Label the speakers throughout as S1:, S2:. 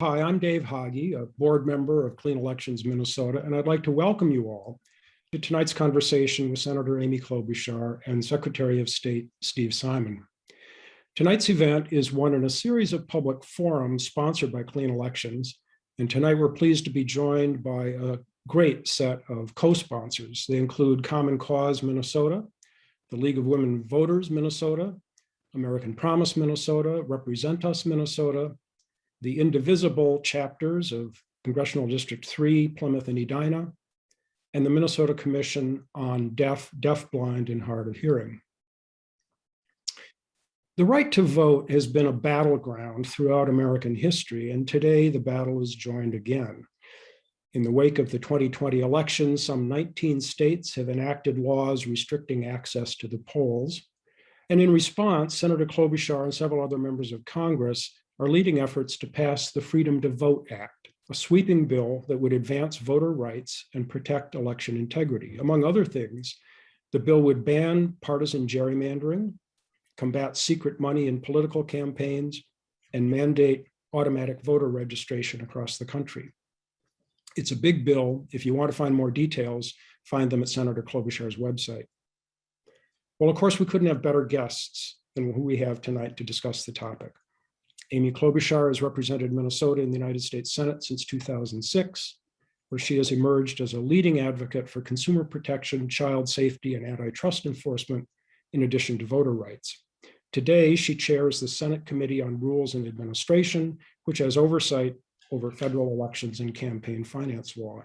S1: Hi, I'm Dave Hage, a board member of Clean Elections Minnesota, and I'd like to welcome you all to tonight's conversation with Senator Amy Klobuchar and Secretary of State Steve Simon. Tonight's event is one in a series of public forums sponsored by Clean Elections, and tonight we're pleased to be joined by a great set of co-sponsors. They include Common Cause Minnesota, the League of Women Voters Minnesota, American Promise Minnesota, RepresentUs Minnesota, the Indivisible chapters of Congressional District 3, Plymouth and Edina, and the Minnesota Commission on Deaf, DeafBlind, and Hard of Hearing. The right to vote has been a battleground throughout American history, and today the battle is joined again. In the wake of the 2020 election, some 19 states have enacted laws restricting access to the polls. And in response, Senator Klobuchar and several other members of Congress are leading efforts to pass the Freedom to Vote Act, a sweeping bill that would advance voter rights and protect election integrity. Among other things, the bill would ban partisan gerrymandering, combat secret money in political campaigns, and mandate automatic voter registration across the country. It's a big bill. If you want to find more details, find them at Senator Klobuchar's website. Well, of course, we couldn't have better guests than who we have tonight to discuss the topic. Amy Klobuchar has represented Minnesota in the United States Senate since 2006, where she has emerged as a leading advocate for consumer protection, child safety, and antitrust enforcement, in addition to voter rights. Today, she chairs the Senate Committee on Rules and Administration, which has oversight over federal elections and campaign finance law.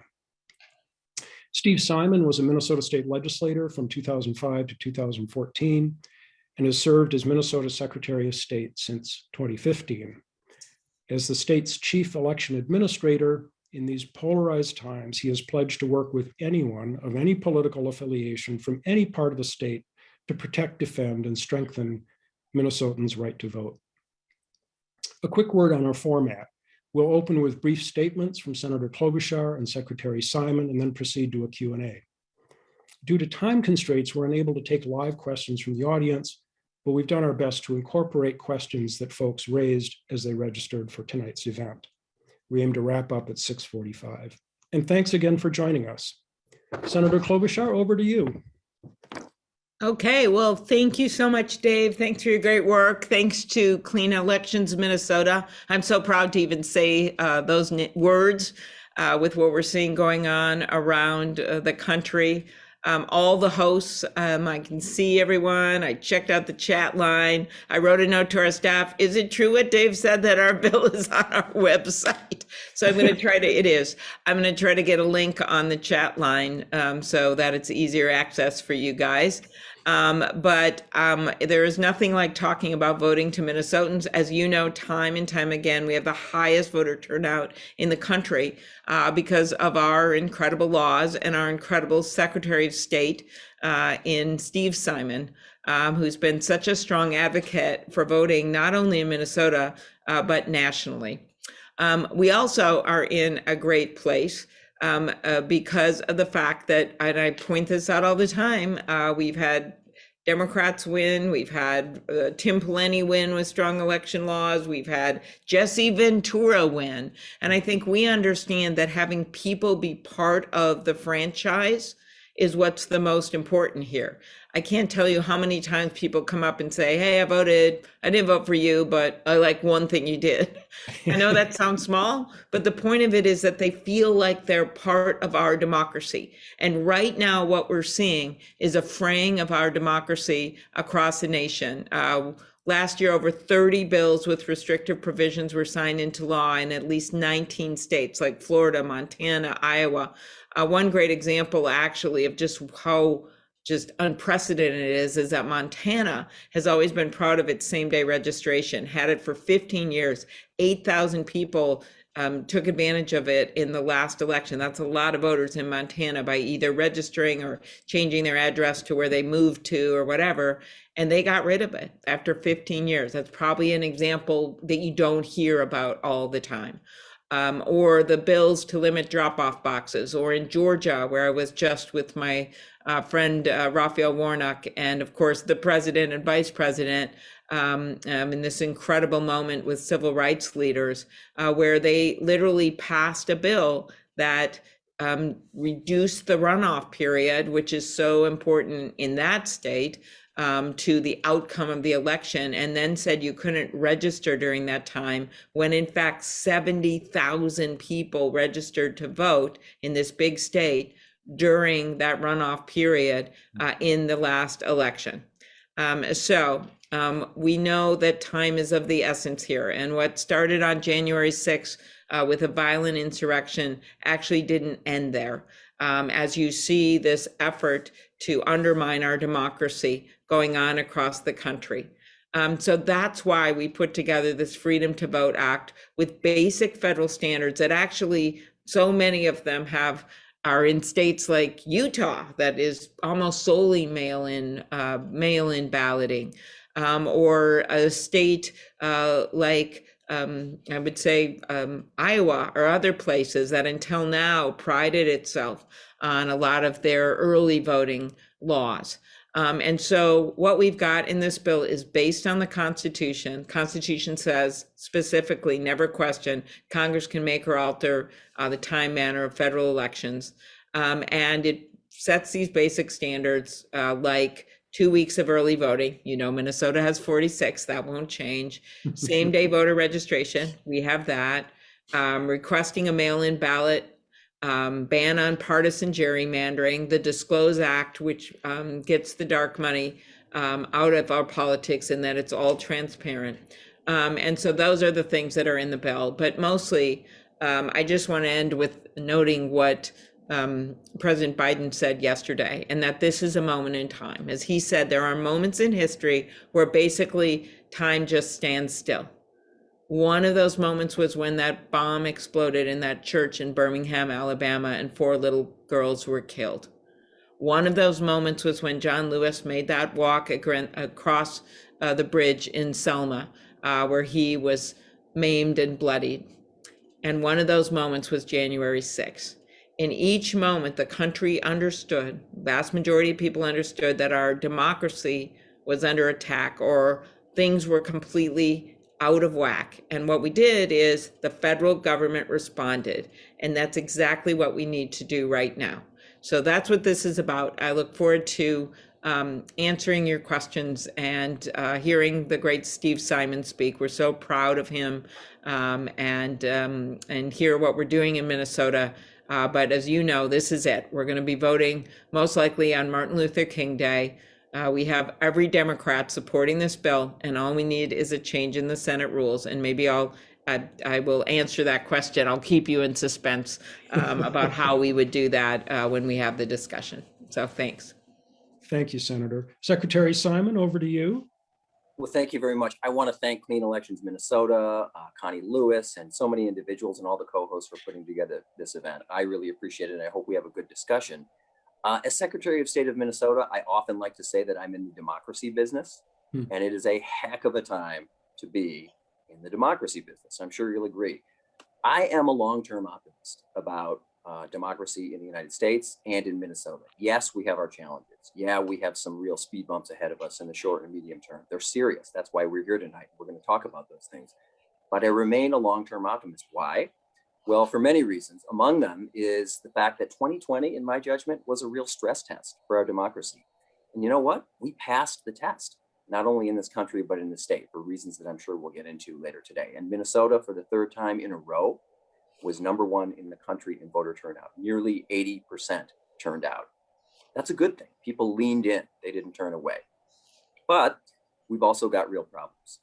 S1: Steve Simon was a Minnesota state legislator from 2005 to 2014, and has served as Minnesota's Secretary of State since 2015. As the state's chief election administrator, in these polarized times, he has pledged to work with anyone of any political affiliation from any part of the state to protect, defend, and strengthen Minnesotans' right to vote. A quick word on our format. We'll open with brief statements from Senator Klobuchar and Secretary Simon, and then proceed to a Q&A. Due to time constraints, we're unable to take live questions from the audience, but we've done our best to incorporate questions that folks raised as they registered for tonight's event. We aim to wrap up at 6:45. And thanks again for joining us. Senator Klobuchar, over to you.
S2: Okay, well, thank you so much, Dave. Thanks for your great work. Thanks to Clean Elections Minnesota. I'm so proud to even say those words with what we're seeing going on around the country. All the hosts, I can see everyone. I checked out the chat line. I wrote a note to our staff. Is it true what Dave said, that our bill is on our website? So I'm going to try to, it is. I'm going to try to get a link on the chat line so that it's easier access for you guys. But there is nothing like talking about voting to Minnesotans. As you know, time and time again, we have the highest voter turnout in the country because of our incredible laws and our incredible Secretary of State in Steve Simon, who's been such a strong advocate for voting, not only in Minnesota, but nationally. We also are in a great place because of the fact that, and I point this out all the time, we've had Democrats win, we've had Tim Pawlenty win with strong election laws, we've had Jesse Ventura win. And I think we understand that having people be part of the franchise is what's the most important here. I can't tell you how many times people come up and say, hey, I didn't vote for you, but I like one thing you did. I know that sounds small, but the point of it is that they feel like they're part of our democracy. And right now, what we're seeing is a fraying of our democracy across the nation. Last year, over 30 bills with restrictive provisions were signed into law in at least 19 states like Florida, Montana, Iowa. One great example, actually, of just how just unprecedented it is that Montana has always been proud of its same-day registration, had it for 15 years. 8,000 people took advantage of it in the last election. That's a lot of voters in Montana by either registering or changing their address to where they moved to or whatever, and they got rid of it after 15 years. That's probably an example that you don't hear about all the time. Or the bills to limit drop-off boxes, or in Georgia, where I was just with my friend Raphael Warnock, and of course the president and vice president in this incredible moment with civil rights leaders, where they literally passed a bill that reduced the runoff period, which is so important in that state, to the outcome of the election, and then said you couldn't register during that time, when in fact 70,000 people registered to vote in this big state during that runoff period in the last election. We know that time is of the essence here, and what started on January 6th with a violent insurrection actually didn't end there. As you see this effort to undermine our democracy going on across the country. So that's why we put together this Freedom to Vote Act with basic federal standards that actually, so many of them are in states like Utah, that is almost solely mail-in balloting, or a state like I would say Iowa or other places that until now prided itself on a lot of their early voting laws. And so what we've got in this bill is based on the Constitution. Constitution says specifically, never question, Congress can make or alter the time, manner of federal elections. And it sets these basic standards like 2 weeks of early voting. You know, Minnesota has 46, that won't change. Same day voter registration, we have that. Requesting a mail-in ballot, ban on partisan gerrymandering, the Disclose Act, which gets the dark money out of our politics, and that it's all transparent. And so those are the things that are in the bill. But mostly, I just want to end with noting what President Biden said yesterday, and that this is a moment in time. As he said, there are moments in history where basically time just stands still. One of those moments was when that bomb exploded in that church in Birmingham, Alabama, and 4 little girls were killed. One of those moments was when John Lewis made that walk across the bridge in Selma, where he was maimed and bloodied. And one of those moments was January 6th. In each moment, the country understood, vast majority of people understood, that our democracy was under attack, or things were completely out of whack. And what we did is the federal government responded. And that's exactly what we need to do right now. So that's what this is about. I look forward to answering your questions and hearing the great Steve Simon speak. We're so proud of him, and hear what we're doing in Minnesota. But as you know, this is it. We're going to be voting most likely on Martin Luther King Day. We have every Democrat supporting this bill, and all we need is a change in the Senate rules. And maybe I will answer that question. I'll keep you in suspense about how we would do that when we have the discussion. So thanks.
S1: Thank you, Senator. Secretary Simon, over to you.
S3: Well, thank you very much. I want to thank Clean Elections Minnesota, Connie Lewis, and so many individuals and all the co-hosts for putting together this event. I really appreciate it, and I hope we have a good discussion. As Secretary of State of Minnesota, I often like to say that I'm in the democracy business, and it is a heck of a time to be in the democracy business. I'm sure you'll agree. I am a long-term optimist about democracy in the United States and in Minnesota. Yes, we have our challenges. Yeah, we have some real speed bumps ahead of us in the short and medium term. They're serious. That's why we're here tonight. We're going to talk about those things. But I remain a long-term optimist. Why? Well, for many reasons. Among them is the fact that 2020, in my judgment, was a real stress test for our democracy. And you know what? We passed the test, not only in this country, but in the state, for reasons that I'm sure we'll get into later today. And Minnesota, for the 3rd time in a row, was #1 in the country in voter turnout. Nearly 80% turned out. That's a good thing. People leaned in. They didn't turn away. But we've also got real problems.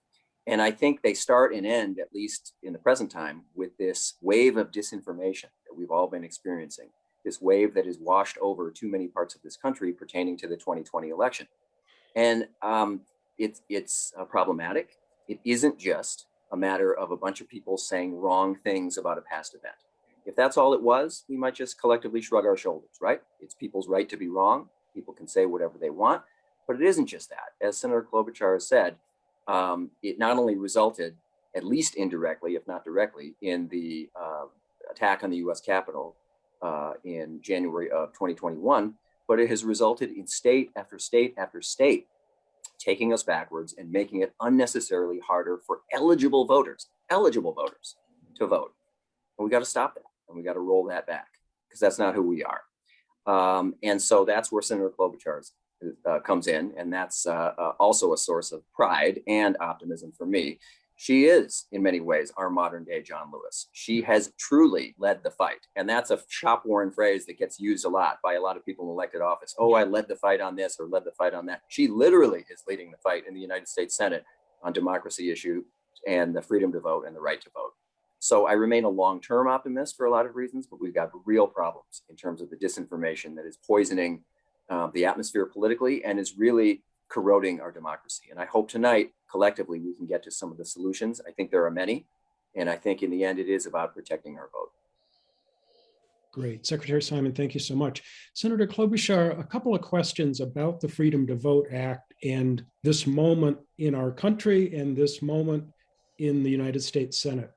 S3: And I think they start and end, at least in the present time, with this wave of disinformation that we've all been experiencing, this wave that has washed over too many parts of this country pertaining to the 2020 election. And it's problematic. It isn't just a matter of a bunch of people saying wrong things about a past event. If that's all it was, we might just collectively shrug our shoulders, right? It's people's right to be wrong. People can say whatever they want, but it isn't just that. As Senator Klobuchar has said, it not only resulted, at least indirectly, if not directly, in the attack on the US Capitol in January of 2021, but it has resulted in state after state after state taking us backwards and making it unnecessarily harder for eligible voters to vote. And we got to stop that, and we got to roll that back, because that's not who we are. And so that's where Senator Klobuchar comes in, and that's also a source of pride and optimism for me. She is, in many ways, our modern day John Lewis. She has truly led the fight. And that's a shop-worn phrase that gets used a lot by a lot of people in elected office. Oh, I led the fight on this or led the fight on that. She literally is leading the fight in the United States Senate on democracy issue and the freedom to vote and the right to vote. So I remain a long-term optimist for a lot of reasons, but we've got real problems in terms of the disinformation that is poisoning the atmosphere politically and is really corroding our democracy. And I hope tonight, collectively, we can get to some of the solutions. I think there are many. And I think in the end, it is about protecting our vote.
S1: Great. Secretary Simon, thank you so much. Senator Klobuchar, a couple of questions about the Freedom to Vote Act and this moment in our country and this moment in the United States Senate.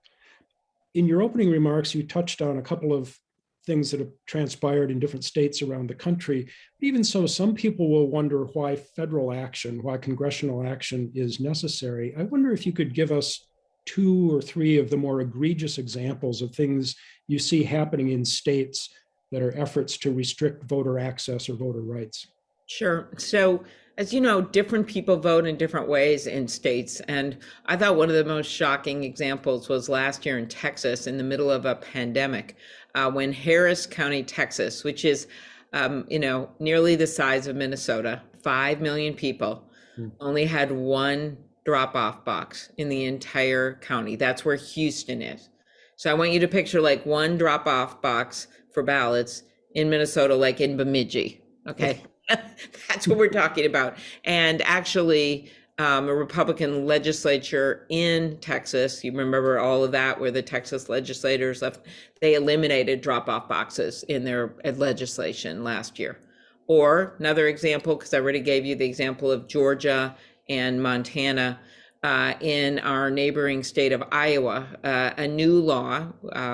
S1: In your opening remarks, you touched on a couple of things that have transpired in different states around the country. Even so, some people will wonder why federal action, why congressional action is necessary. I wonder if you could give us 2 or 3 of the more egregious examples of things you see happening in states that are efforts to restrict voter access or voter rights.
S2: Sure. So, as you know, different people vote in different ways in states. And I thought one of the most shocking examples was last year in Texas in the middle of a pandemic, when Harris County, Texas, which is, nearly the size of Minnesota, 5 million people, only had one drop-off box in the entire county. That's where Houston is. So I want you to picture like one drop-off box for ballots in Minnesota, like in Bemidji, okay? That's what we're talking about. And actually, a Republican legislature in Texas, you remember all of that, where the Texas legislators left, they eliminated drop-off boxes in their legislation last year. Or another example, because I already gave you the example of Georgia and Montana, in our neighboring state of Iowa, a new law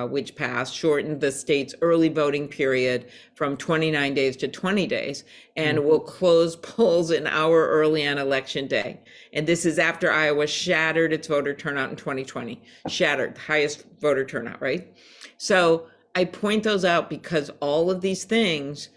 S2: which passed shortened the state's early voting period from 29 days to 20 days and will close polls an hour early on election day. And this is after Iowa shattered its voter turnout in 2020, shattered, highest voter turnout, right? So I point those out because all of these things,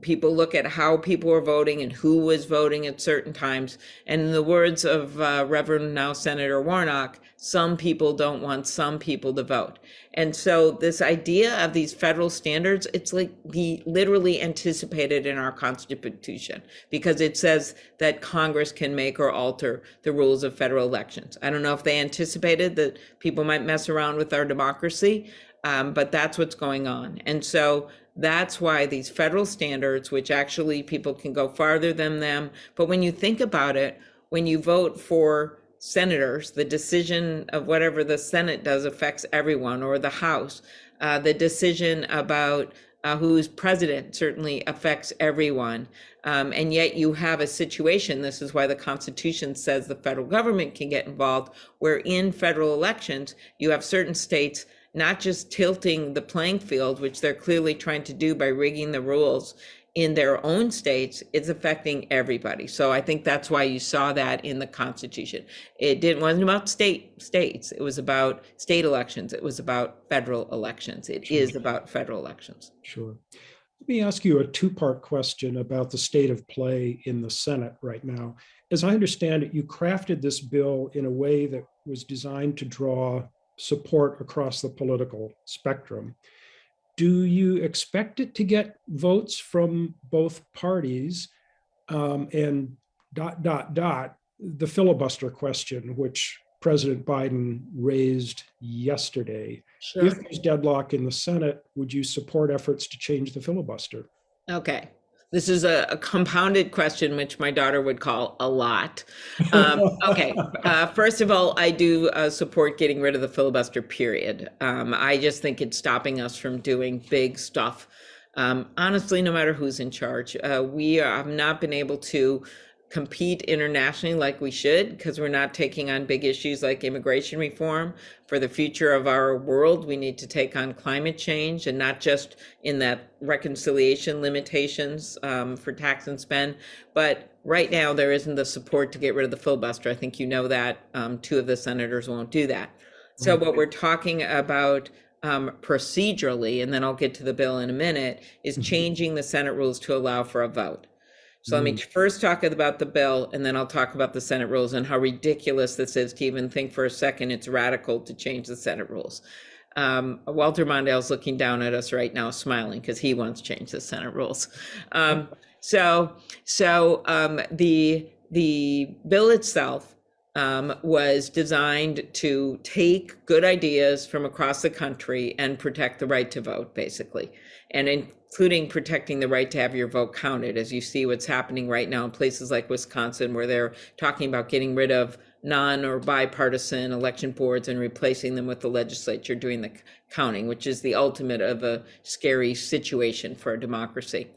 S2: people look at how people were voting and who was voting at certain times. And in the words of Reverend now Senator Warnock, some people don't want some people to vote. And so this idea of these federal standards, it's like he literally anticipated in our Constitution, because it says that Congress can make or alter the rules of federal elections. I don't know if they anticipated that people might mess around with our democracy, but that's what's going on. And so that's why these federal standards, which actually people can go farther than them. But when you think about it, when you vote for senators, the decision of whatever the Senate does affects everyone, or the House. The decision about who's president certainly affects everyone. And yet you have a situation, this is why the Constitution says the federal government can get involved, where in federal elections, you have certain states not just tilting the playing field, which they're clearly trying to do by rigging the rules in their own states, it's affecting everybody. So I think that's why you saw that in the Constitution. Wasn't about states. It was about state elections. It was about federal elections. It is about federal elections.
S1: Sure. Let me ask you a 2-part question about the state of play in the Senate right now. As I understand it, you crafted this bill in a way that was designed to draw support across the political spectrum. Do you expect it to get votes from both parties? And ... the filibuster question, which President Biden raised yesterday.
S2: Sure.
S1: If there's deadlock in the Senate, would you support efforts to change the filibuster?
S2: Okay. This is a compounded question, which my daughter would call a lot. Okay. First of all, I do support getting rid of the filibuster, period. I just think it's stopping us from doing big stuff. Honestly, no matter who's in charge, we have not been able to compete internationally like we should, because we're not taking on big issues like immigration reform. For the future of our world, we need to take on climate change, and not just in that reconciliation limitations for tax and spend. But right now, there isn't the support to get rid of the filibuster. I think you know that. 2 of the senators won't do that. So what we're talking about procedurally, and then I'll get to the bill in a minute, is changing the Senate rules to allow for a vote. So let me first talk about the bill, and then I'll talk about the Senate rules and how ridiculous this is to even think for a second it's radical to change the Senate rules. Walter Mondale's looking down at us right now, smiling, because he wants to change the Senate rules. The bill itself was designed to take good ideas from across the country and protect the right to vote, basically, and including protecting the right to have your vote counted, as you see what's happening right now in places like Wisconsin, where they're talking about getting rid of non or bipartisan election boards and replacing them with the legislature doing the counting, which is the ultimate of a scary situation for a democracy.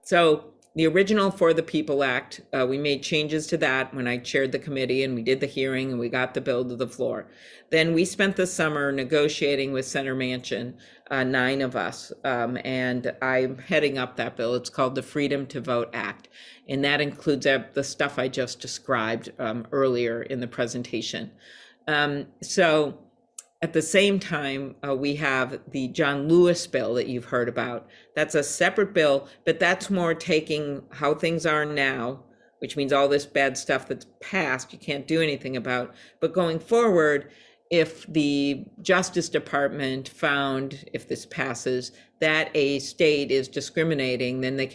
S2: So the original For the People Act, we made changes to that when I chaired the committee, and we did the hearing and we got the bill to the floor. Then we spent the summer negotiating with Senator Manchin, 9 of us, and I'm heading up that bill. It's called the Freedom to Vote Act, and that includes the stuff I just described earlier in the presentation. So at the same time, we have the John Lewis bill that you've heard about. That's a separate bill, but that's more taking how things are now, which means all this bad stuff that's passed, you can't do anything about. But going forward, if the Justice Department found, if this passes, that a state is discriminating, then they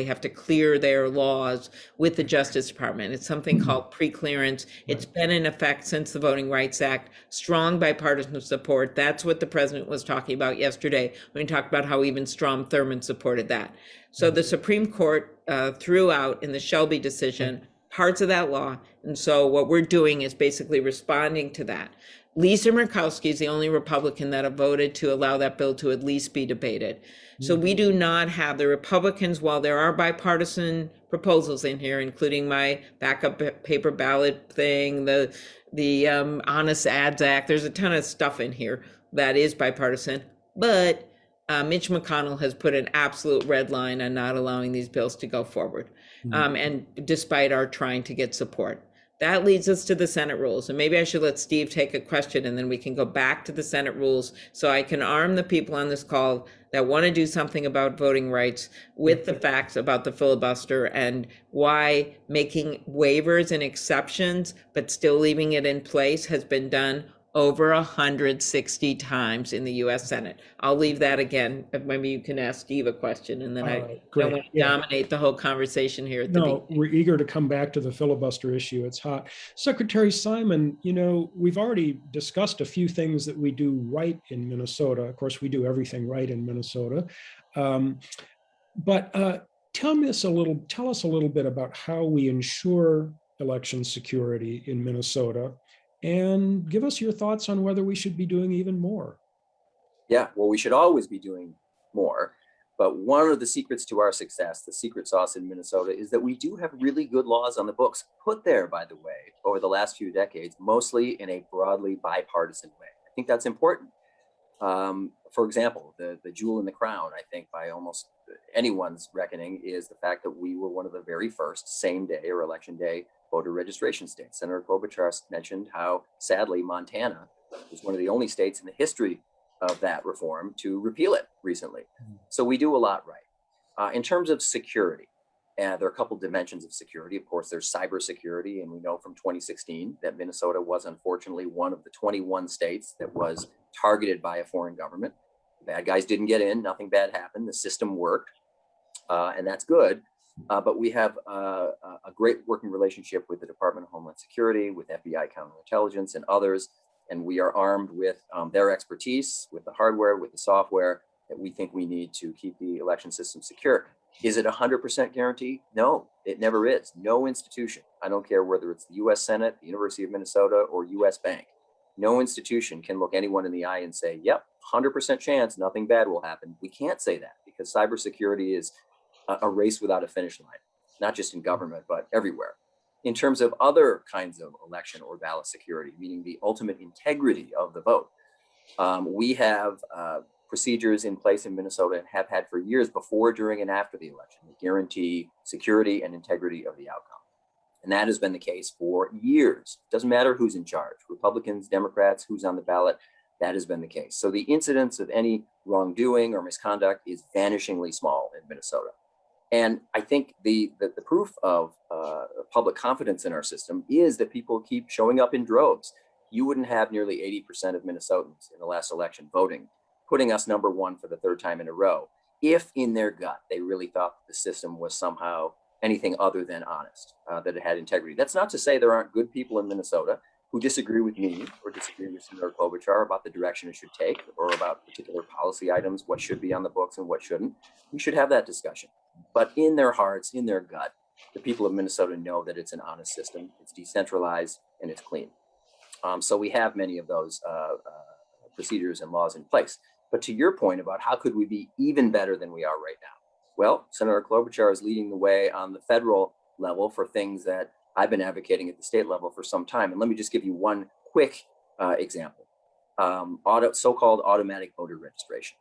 S2: have to clear their laws with the Justice Department. It's something called pre-clearance. It's been in effect since the Voting Rights Act, strong bipartisan support. That's what the president was talking about yesterday when he talked about how even Strom Thurmond supported that. So the Supreme Court threw out in the Shelby decision parts of that law. And so what we're doing is basically responding to that. Lisa Murkowski is the only Republican that have voted to allow that bill to at least be debated. So we do not have the Republicans, while there are bipartisan proposals in here, including my backup paper ballot thing, the Honest Ads Act, there's a ton of stuff in here that is bipartisan, but Mitch McConnell has put an absolute red line on not allowing these bills to go forward. And despite our trying to get support. That leads us to the Senate rules. And maybe I should let Steve take a question and then we can go back to the Senate rules so I can arm the people on this call that want to do something about voting rights with the facts about the filibuster and why making waivers and exceptions, but still leaving it in place has been done over 160 times in the US Senate. I'll leave that again. Maybe you can ask Steve a question and then I don't want to dominate the whole conversation here.
S1: We're eager to come back to the filibuster issue. It's hot. Secretary Simon, we've already discussed a few things that we do right in Minnesota. Of course, we do everything right in Minnesota. But tell us a little bit about how we ensure election security in Minnesota, and give us your thoughts on whether we should be doing even more.
S3: Yeah, well, we should always be doing more. But one of the secrets to our success, the secret sauce in Minnesota, is that we do have really good laws on the books, put there, by the way, over the last few decades, mostly in a broadly bipartisan way. I think that's important. For example, the jewel in the crown, I think, by almost anyone's reckoning, is the fact that we were one of the very first same day or election day voter registration states. Senator Klobuchar mentioned how, sadly, Montana was one of the only states in the history of that reform to repeal it recently. So we do a lot right. In terms of security, there are a couple dimensions of security. Of course, there's cybersecurity, and we know from 2016 that Minnesota was unfortunately one of the 21 states that was targeted by a foreign government. The bad guys didn't get in, nothing bad happened, the system worked, and that's good. But we have a great working relationship with the Department of Homeland Security, with FBI counterintelligence and others. And we are armed with their expertise, with the hardware, with the software that we think we need to keep the election system secure. Is it 100% guarantee? No, it never is. No institution, I don't care whether it's the US Senate, the University of Minnesota, or US Bank, no institution can look anyone in the eye and say, yep, 100% chance nothing bad will happen. We can't say that because cybersecurity is a race without a finish line. not just in government, but everywhere. In terms of other kinds of election or ballot security, meaning the ultimate integrity of the vote, we have procedures in place in Minnesota and have had for years before, during, and after the election that guarantee security and integrity of the outcome. And that has been the case for years. It doesn't matter who's in charge, Republicans, Democrats, who's on the ballot, that has been the case. So the incidence of any wrongdoing or misconduct is vanishingly small in Minnesota. And I think the proof of public confidence in our system is that people keep showing up in droves. You wouldn't have nearly 80% of Minnesotans in the last election voting, putting us number one for the third time in a row, if in their gut they really thought the system was somehow anything other than honest, that it had integrity. That's not to say there aren't good people in Minnesota who disagree with me or disagree with Senator Klobuchar about the direction it should take or about particular policy items, what should be on the books and what shouldn't. We should have that discussion. But in their hearts, in their gut, the people of Minnesota know that it's an honest system, it's decentralized, and it's clean. So we have many of those procedures and laws in place. But to your point about how could we be even better than we are right now? Well, Senator Klobuchar is leading the way on the federal level for things that I've been advocating at the state level for some time. And let me just give you one quick example. So-called automatic voter registration.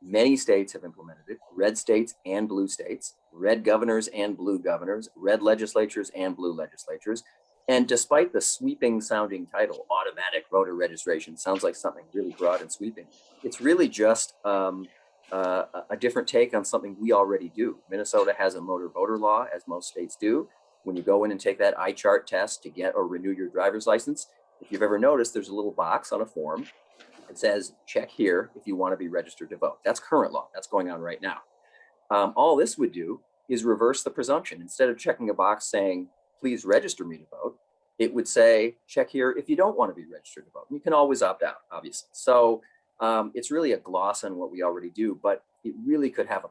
S3: Many states have implemented it, red states and blue states, red governors and blue governors, red legislatures and blue legislatures. And despite the sweeping sounding title, automatic voter registration, sounds like something really broad and sweeping. It's really just a different take on something we already do. Minnesota has a motor voter law, as most states do. When you go in and take that iChart test to get or renew your driver's license, if you've ever noticed, there's a little box on a form that says, check here if you want to be registered to vote. That's current law. That's going on right now. All this would do is reverse the presumption. Instead of checking a box saying, please register me to vote, it would say, check here if you don't want to be registered to vote. You can always opt out, obviously. So it's really a gloss on what we already do, but it really could have a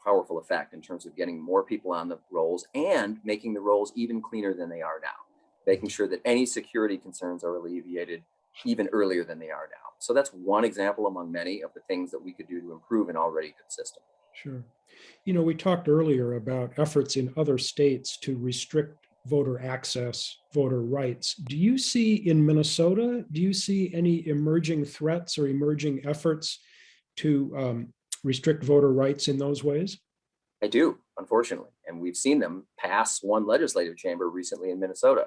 S3: powerful effect in terms of getting more people on the rolls and making the rolls even cleaner than they are now, making sure that any security concerns are alleviated even earlier than they are now. So that's one example among many of the things that we could do to improve an already good system.
S1: Sure. You know, we talked earlier about efforts in other states to restrict voter access, voter rights. Do you see in Minnesota, do you see any emerging threats or emerging efforts to restrict voter rights in those ways?
S3: I do, unfortunately. And we've seen them pass one legislative chamber recently in Minnesota.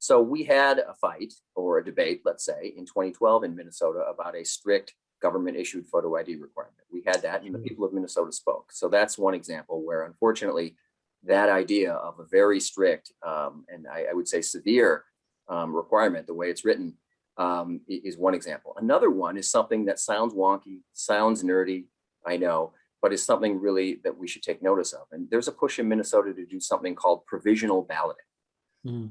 S3: So we had a fight or a debate, let's say, in 2012 in Minnesota about a strict government issued photo ID requirement. We had that and the people of Minnesota spoke. So that's one example where, unfortunately, that idea of a very strict and I would say severe requirement, the way it's written, is one example. Another one is something that sounds wonky, sounds nerdy, I know, but is something really that we should take notice of. And there's a push in Minnesota to do something called provisional balloting.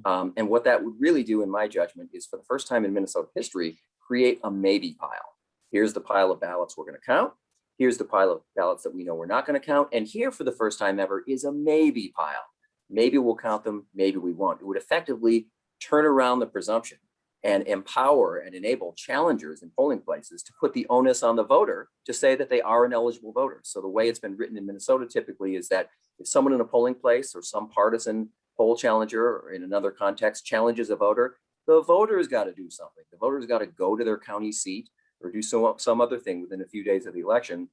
S3: And what that would really do, in my judgment, is for the first time in Minnesota history, create a maybe pile. Here's the pile of ballots we're going to count. Here's the pile of ballots that we know we're not going to count. And here, for the first time ever, is a maybe pile. Maybe we'll count them, maybe we won't. It would effectively turn around the presumption and empower and enable challengers in polling places to put the onus on the voter to say that they are an eligible voter. So the way it's been written in Minnesota typically is that if someone in a polling place or some partisan poll challenger or in another context challenges a voter, the voter's got to do something. The voter's got to go to their county seat or do some other thing within a few days of the election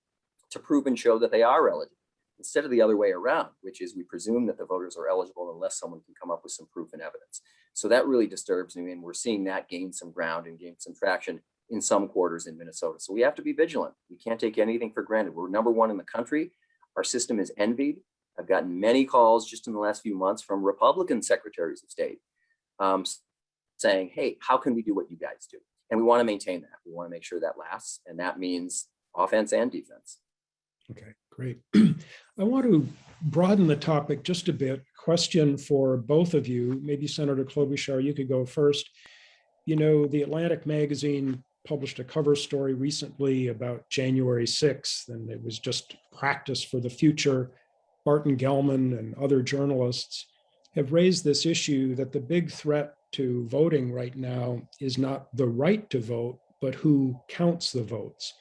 S3: to prove and show that they are eligible, instead of the other way around, which is we presume that the voters are eligible unless someone can come up with some proof and evidence. So that really disturbs me, and we're seeing that gain some ground and gain some traction in some quarters in Minnesota. So we have to be vigilant. We can't take anything for granted. We're number one in the country. Our system is envied. I've gotten many calls just in the last few months from Republican secretaries of state saying, hey, how can we do what you guys do? And we want to maintain that. We want to make sure that lasts. And that means offense and defense.
S1: Okay, great. I want to broaden the topic just a bit. Question for both of you. Maybe Senator Klobuchar, you could go first. You know, the Atlantic magazine published a cover story recently about January 6th, and it was just practice for the future. Barton Gellman and other journalists have raised this issue that the big threat to voting right now is not the right to vote, but who counts the votes.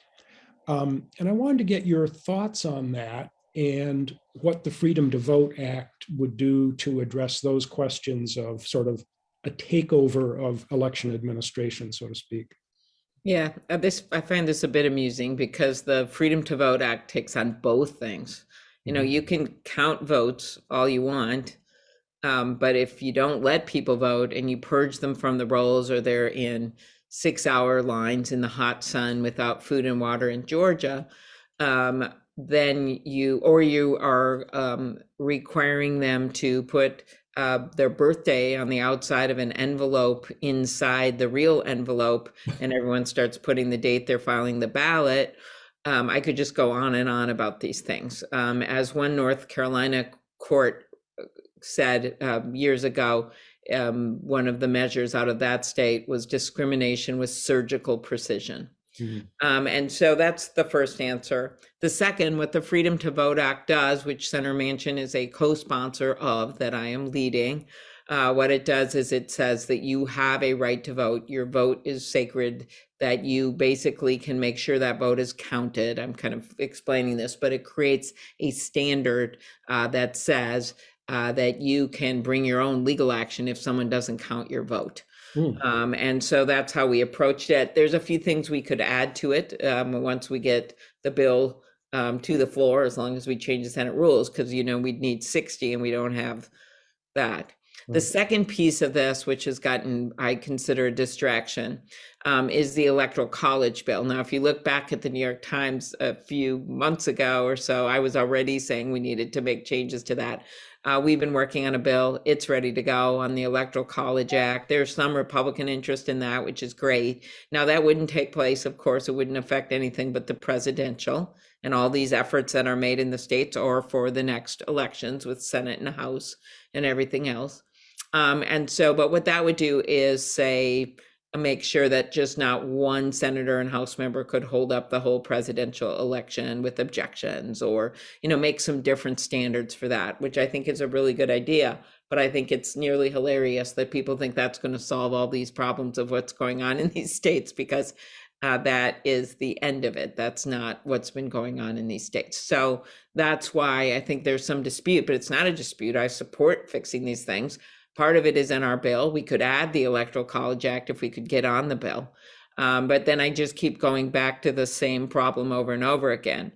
S1: And I wanted to get your thoughts on that and what the Freedom to Vote Act would do to address those questions of sort of a takeover of election administration, so to speak.
S2: Yeah, I find this a bit amusing because the Freedom to Vote Act takes on both things. You can count votes all you want, but if you don't let people vote and you purge them from the rolls, or they're in 6-hour lines in the hot sun without food and water in Georgia, then you are requiring them to put their birthday on the outside of an envelope inside the real envelope, and everyone starts putting the date they're filing the ballot. I could just go on and on about these things. As one North Carolina court said years ago, one of the measures out of that state was discrimination with surgical precision. And so that's the first answer. The second, what the Freedom to Vote Act does, which Senator Manchin is a co-sponsor of, that I am leading, what it does is it says that you have a right to vote. Your vote is sacred, that you basically can make sure that vote is counted. I'm kind of explaining this, but it creates a standard that says that you can bring your own legal action if someone doesn't count your vote. And so that's how we approached it. There's a few things we could add to it once we get the bill to the floor, as long as we change the Senate rules, because, we'd need 60 and we don't have that. The second piece of this, which has gotten, I consider, a distraction, is the Electoral College bill. Now, if you look back at the New York Times a few months ago or so, I was already saying we needed to make changes to that. We've been working on a bill. It's ready to go on the Electoral College Act. There's some Republican interest in that, which is great. Now, that wouldn't take place, of course, it wouldn't affect anything but the presidential and all these efforts that are made in the states or for the next elections with Senate and House and everything else. But what that would do is make sure that just not one senator and House member could hold up the whole presidential election with objections, or, make some different standards for that, which I think is a really good idea. But I think it's nearly hilarious that people think that's going to solve all these problems of what's going on in these states, because that is the end of it. That's not what's been going on in these states. So that's why I think there's some dispute, but it's not a dispute. I support fixing these things. Part of it is in our bill. We could add the Electoral College Act if we could get on the bill. But then I just keep going back to the same problem over and over again.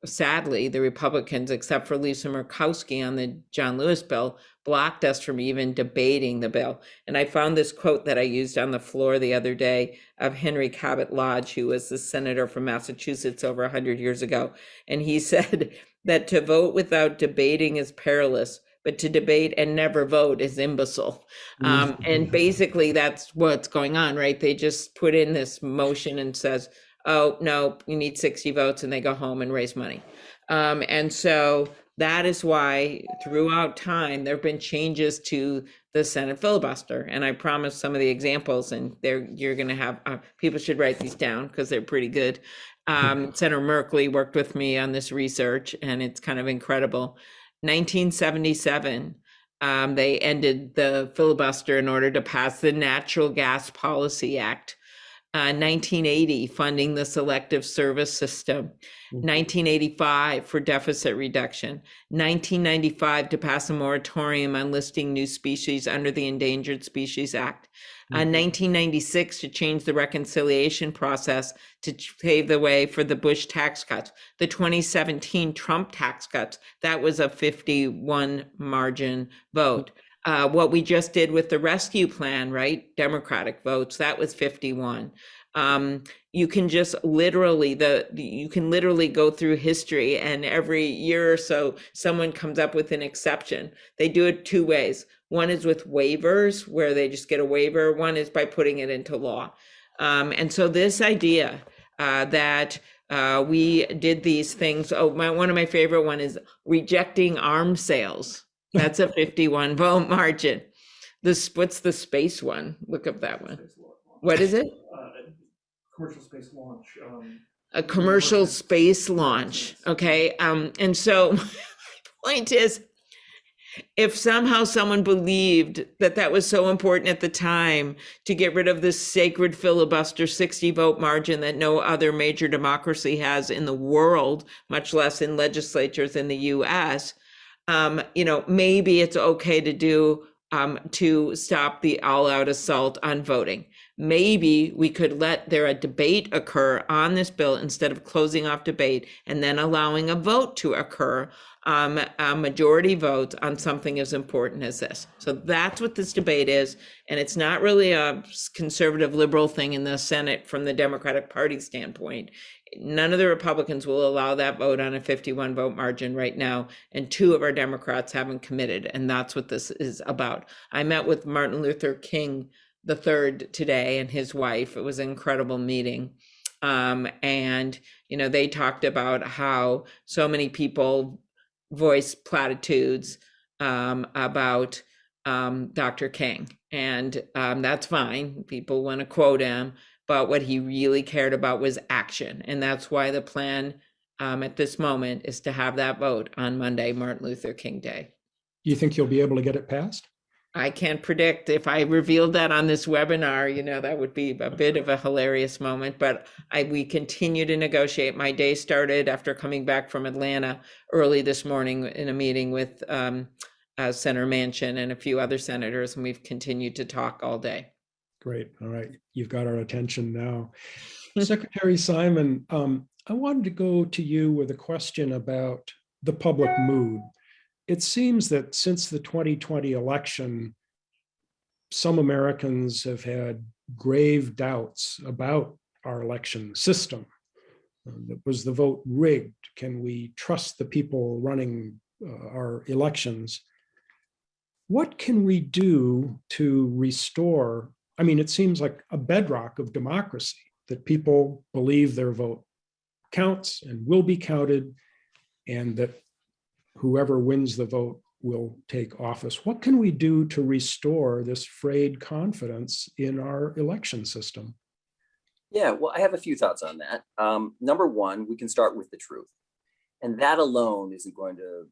S2: Sadly, the Republicans, except for Lisa Murkowski on the John Lewis bill, blocked us from even debating the bill. And I found this quote that I used on the floor the other day of Henry Cabot Lodge, who was the senator from Massachusetts over 100 years ago. And he said that to vote without debating is perilous, but to debate and never vote is imbecile. And basically that's what's going on, right? They just put in this motion and says, oh, no, you need 60 votes, and they go home and raise money. And so that is why throughout time, there have been changes to the Senate filibuster. And I promised some of the examples, and you're going to have, people should write these down because they're pretty good. Senator Merkley worked with me on this research, and it's kind of incredible. 1977, they ended the filibuster in order to pass the Natural Gas Policy Act. 1980, funding the Selective Service System. 1985 for deficit reduction. 1995 to pass a moratorium on listing new species under the Endangered Species Act. 1996 to change the reconciliation process to pave the way for the Bush tax cuts. The 2017 Trump tax cuts, that was a 51 margin vote. What we just did with the rescue plan, right? Democratic votes, that was 51. You can just literally, you can literally go through history, and every year or so, someone comes up with an exception. They do it two ways. One is with waivers, where they just get a waiver. One is by putting it into law. And so this idea that we did these things, one of my favorite one is rejecting arms sales. That's a 51 vote margin. What's the space one? Look up that one. What is it?
S4: Commercial space launch.
S2: A commercial space launch. Okay. And so my point is, If somehow someone believed that that was so important at the time to get rid of this sacred filibuster 60 vote margin that no other major democracy has in the world, much less in legislatures in the US, maybe it's okay to do to stop the all-out assault on voting. Maybe we could let a debate occur on this bill instead of closing off debate and then allowing a vote to occur, a majority vote on something as important as this. So that's what this debate is. And it's not really a conservative liberal thing in the Senate from the Democratic Party standpoint. None of the Republicans will allow that vote on a 51 vote margin right now. And 2 of our Democrats haven't committed. And that's what this is about. I met with Martin Luther King III today and his wife. It was an incredible meeting. And they talked about how so many people voice platitudes about Dr. King. And that's fine. People want to quote him. But what he really cared about was action. And that's why the plan at this moment is to have that vote on Monday, Martin Luther King Day.
S1: Do you think you'll be able to get it passed?
S2: I can't predict. If I revealed that on this webinar, that would be a bit of a hilarious moment, but we continue to negotiate. My day started after coming back from Atlanta early this morning in a meeting with Senator Manchin and a few other senators, and we've continued to talk all day.
S1: Great. All right. You've got our attention now. Secretary Simon, I wanted to go to you with a question about the public mood. It seems that since the 2020 election, some Americans have had grave doubts about our election system. Was the vote rigged? Can we trust the people running our elections? What can we do to restore? I mean, it seems like a bedrock of democracy that people believe their vote counts and will be counted, and that whoever wins the vote will take office. What can we do to restore this frayed confidence in our election system?
S3: Yeah, well, I have a few thoughts on that. Number one, we can start with the truth. And that alone isn't going to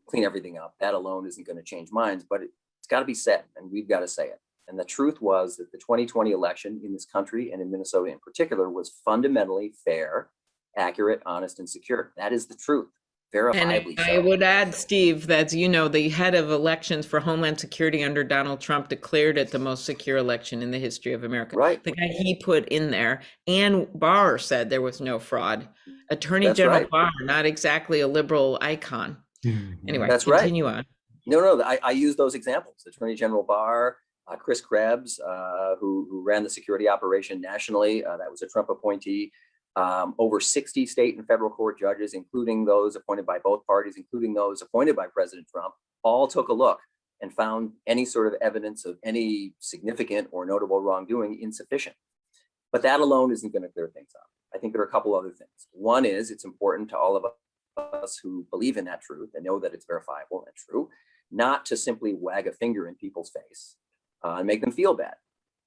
S3: clean everything up. That alone isn't going to change minds, but it's got to be said, and we've got to say it. And the truth was that the 2020 election in this country and in Minnesota in particular was fundamentally fair, accurate, honest, and secure. That is the truth. Verifiably
S2: and I would add, Steve, that the head of elections for Homeland Security under Donald Trump declared it the most secure election in the history of America.
S3: Right.
S2: The guy he put in there, and Barr said there was no fraud. Attorney General Barr, not exactly a liberal icon. Anyway,
S3: that's
S2: continue
S3: right.
S2: on.
S3: No, I use those examples. Attorney General Barr, Chris Krebs, who ran the security operation nationally, that was a Trump appointee. Over 60 state and federal court judges, including those appointed by both parties, including those appointed by President Trump, all took a look and found any sort of evidence of any significant or notable wrongdoing insufficient. But that alone isn't going to clear things up. I think there are a couple other things. One is it's important to all of us who believe in that truth and know that it's verifiable and true, not to simply wag a finger in people's face and make them feel bad.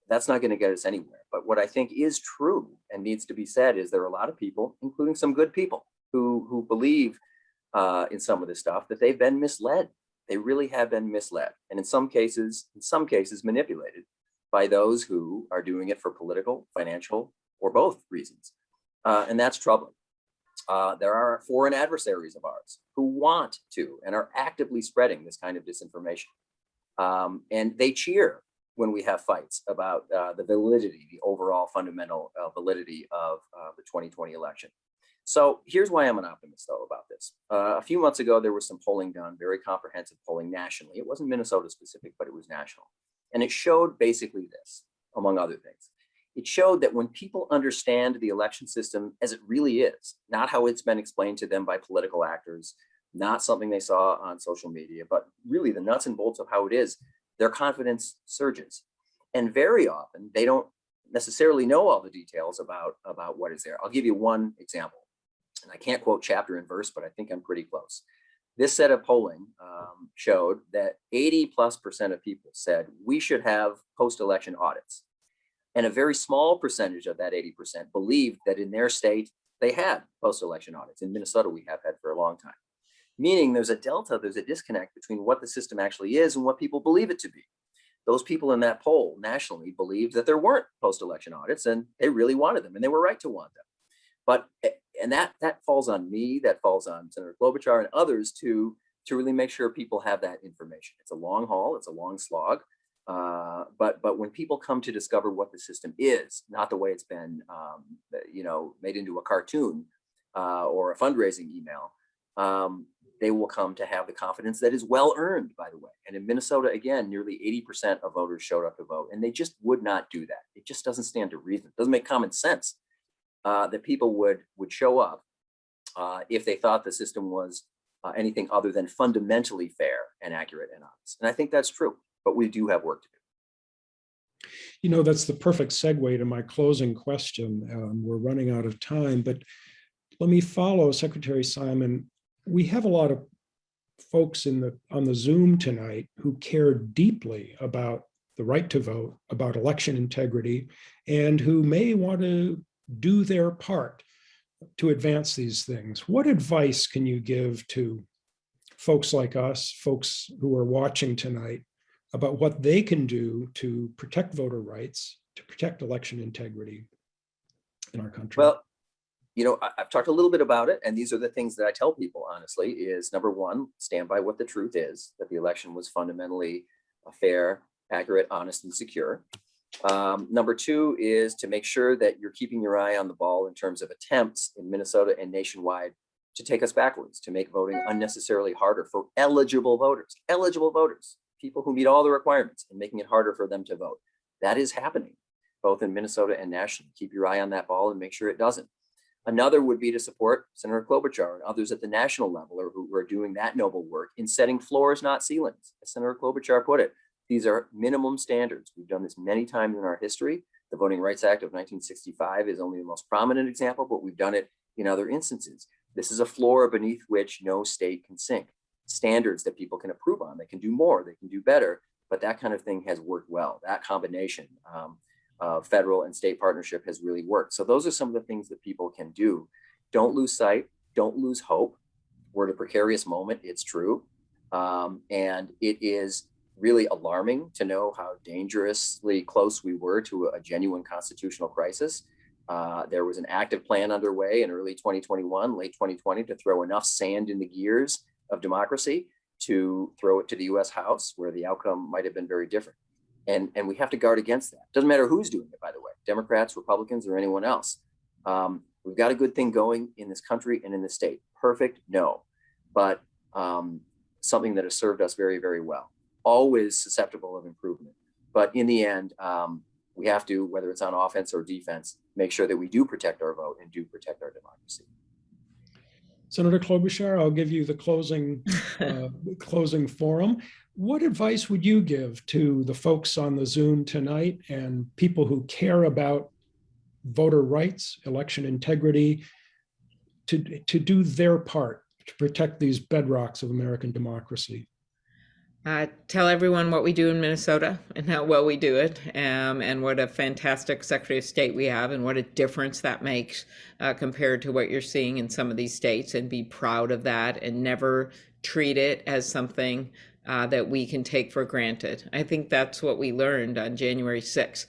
S3: That's not going to get us anywhere. But what I think is true and needs to be said is there are a lot of people, including some good people, who believe in some of this stuff, that they've been misled. They really have been misled. And in some cases manipulated by those who are doing it for political, financial, or both reasons. And that's troubling. There are foreign adversaries of ours who want to and are actively spreading this kind of disinformation. And they cheer when we have fights about the validity, the overall fundamental validity of the 2020 election. So here's why I'm an optimist, though, about this. A few months ago, there was some polling done, very comprehensive polling nationally. It wasn't Minnesota specific, but it was national. And it showed basically this, among other things. It showed that when people understand the election system as it really is, not how it's been explained to them by political actors, not something they saw on social media, but really the nuts and bolts of how it is, their confidence surges. And very often, they don't necessarily know all the details about what is there. I'll give you one example. And I can't quote chapter and verse, but I think I'm pretty close. This set of polling showed that 80+% of people said we should have post-election audits. And a very small percentage of that 80% believed that in their state, they had post-election audits. In Minnesota, we have had for a long time. meaning there's a delta, there's a disconnect between what the system actually is and what people believe it to be. Those people in that poll nationally believed that there weren't post-election audits, and they really wanted them, and they were right to want them. But, and that falls on me, that falls on Senator Klobuchar and others to really make sure people have that information. It's a long haul, it's a long slog. But when people come to discover what the system is, not the way it's been, made into a cartoon or a fundraising email, they will come to have the confidence that is well earned, by the way. And in Minnesota, again, nearly 80% of voters showed up to vote, and they just would not do that. It just doesn't stand to reason. It doesn't make common sense that people would show up if they thought the system was anything other than fundamentally fair and accurate and honest. And I think that's true, but we do have work to do.
S1: You know, that's the perfect segue to my closing question. We're running out of time, but let me follow Secretary Simon. We have a lot of folks on the Zoom tonight who care deeply about the right to vote, about election integrity, and who may want to do their part to advance these things. What advice can you give to folks like us, folks who are watching tonight, about what they can do to protect voter rights, to protect election integrity in our country?
S3: Well, you know, I've talked a little bit about it, and these are the things that I tell people, honestly, is number one, stand by what the truth is, that the election was fundamentally fair, accurate, honest, and secure. Number two is to make sure that you're keeping your eye on the ball in terms of attempts in Minnesota and nationwide to take us backwards, to make voting unnecessarily harder for eligible voters, people who meet all the requirements, and making it harder for them to vote. That is happening, both in Minnesota and nationally. Keep your eye on that ball and make sure it doesn't. Another would be to support Senator Klobuchar and others at the national level or who are doing that noble work in setting floors, not ceilings. As Senator Klobuchar put it, these are minimum standards. We've done this many times in our history. The Voting Rights Act of 1965 is only the most prominent example, but we've done it in other instances. This is a floor beneath which no state can sink. Standards that people can improve on. They can do more, they can do better, but that kind of thing has worked well. That combination of federal and state partnership has really worked. So those are some of the things that people can do. Don't lose sight, don't lose hope. We're at a precarious moment, it's true. And it is really alarming to know how dangerously close we were to a genuine constitutional crisis. There was an active plan underway in early 2021, late 2020, to throw enough sand in the gears of democracy to throw it to the US House, where the outcome might have been very different. And we have to guard against that. Doesn't matter who's doing it, by the way, Democrats, Republicans, or anyone else. We've got a good thing going in this country and in the state. Perfect? No. But something that has served us very, very well. Always susceptible of improvement. But in the end, we have to, whether it's on offense or defense, make sure that we do protect our vote and do protect our democracy.
S1: Senator Klobuchar, I'll give you the closing forum. What advice would you give to the folks on the Zoom tonight and people who care about voter rights, election integrity, to do their part to protect these bedrocks of American democracy?
S2: Tell everyone what we do in Minnesota and how well we do it, and what a fantastic Secretary of State we have, and what a difference that makes compared to what you're seeing in some of these states, and be proud of that and never treat it as something that we can take for granted. I think that's what we learned on January 6th.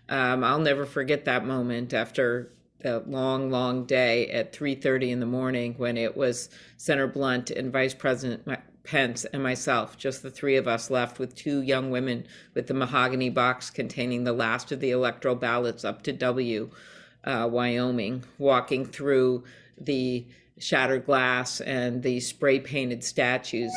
S2: I'll never forget that moment after the long, long day at 3:30 in the morning when it was Senator Blunt and Vice President Pence and myself, just the three of us left with two young women with the mahogany box containing the last of the electoral ballots up to W, Wyoming, walking through the shattered glass and the spray painted statues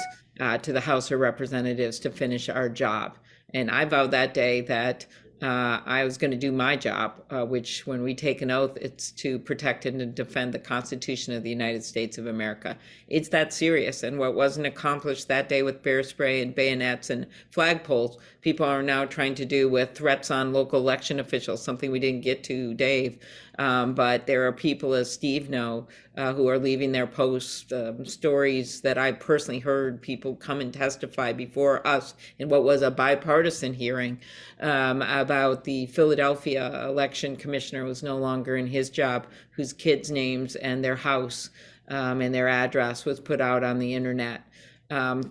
S2: to the House of Representatives to finish our job. And I vowed that day that I was going to do my job, which when we take an oath, it's to protect and to defend the Constitution of the United States of America. It's that serious. And what wasn't accomplished that day with bear spray and bayonets and flagpoles, people are now trying to do with threats on local election officials, something we didn't get to, Dave. But there are people, as Steve know, who are leaving their posts, stories that I personally heard people come and testify before us in what was a bipartisan hearing about the Philadelphia election commissioner was no longer in his job, whose kids' names and their house and their address was put out on the internet.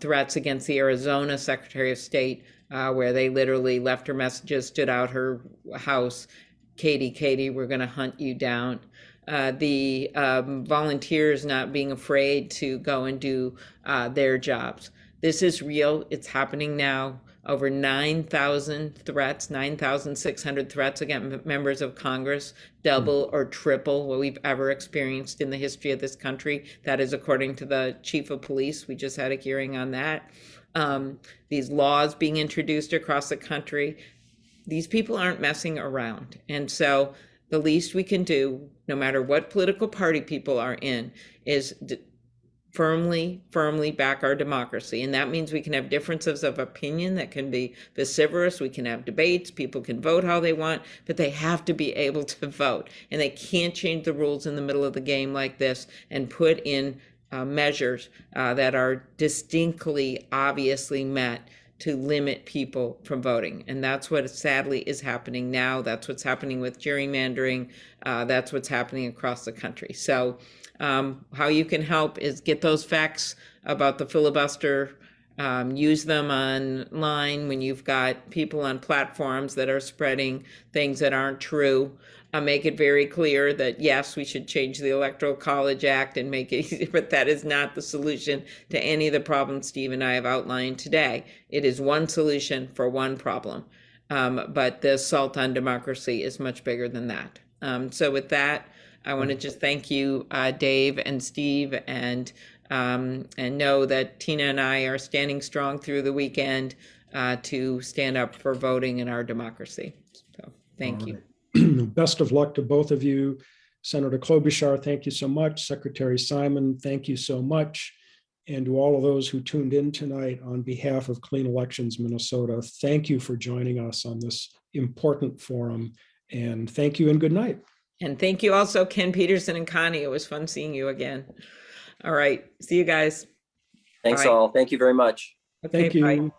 S2: Threats against the Arizona Secretary of State, where they literally left her messages, stood out her house. Katie, we're going to hunt you down. The volunteers not being afraid to go and do their jobs. This is real. It's happening now. Over 9,000 threats, 9,600 threats against members of Congress, double or triple what we've ever experienced in the history of this country. That is according to the chief of police. We just had a hearing on that. These laws being introduced across the country. These people aren't messing around. And so the least we can do, no matter what political party people are in, is firmly back our democracy. And that means we can have differences of opinion that can be vociferous. We can have debates. People can vote how they want, but they have to be able to vote. And they can't change the rules in the middle of the game like this and put in measures that are distinctly, obviously met to limit people from voting. And that's what sadly is happening now. That's what's happening with gerrymandering. That's what's happening across the country. So how you can help is get those facts about the filibuster, use them online when you've got people on platforms that are spreading things that aren't true. Make it very clear that yes, we should change the Electoral College Act and make it easier, but that is not the solution to any of the problems Steve and I have outlined today. It is one solution for one problem, but the assault on democracy is much bigger than that. So with that, I want to just thank you, Dave and Steve, and know that Tina and I are standing strong through the weekend to stand up for voting in our democracy. So thank you.
S1: Best of luck to both of you. Senator Klobuchar, thank you so much. Secretary Simon, thank you so much. And to all of those who tuned in tonight, on behalf of Clean Elections Minnesota, thank you for joining us on this important forum. And thank you and good night.
S2: And thank you also, Ken Peterson and Connie. It was fun seeing you again. All right. See you guys.
S3: Thanks
S2: Bye.
S3: all. Thank you very much.
S2: Okay,
S1: Thank you.
S2: bye.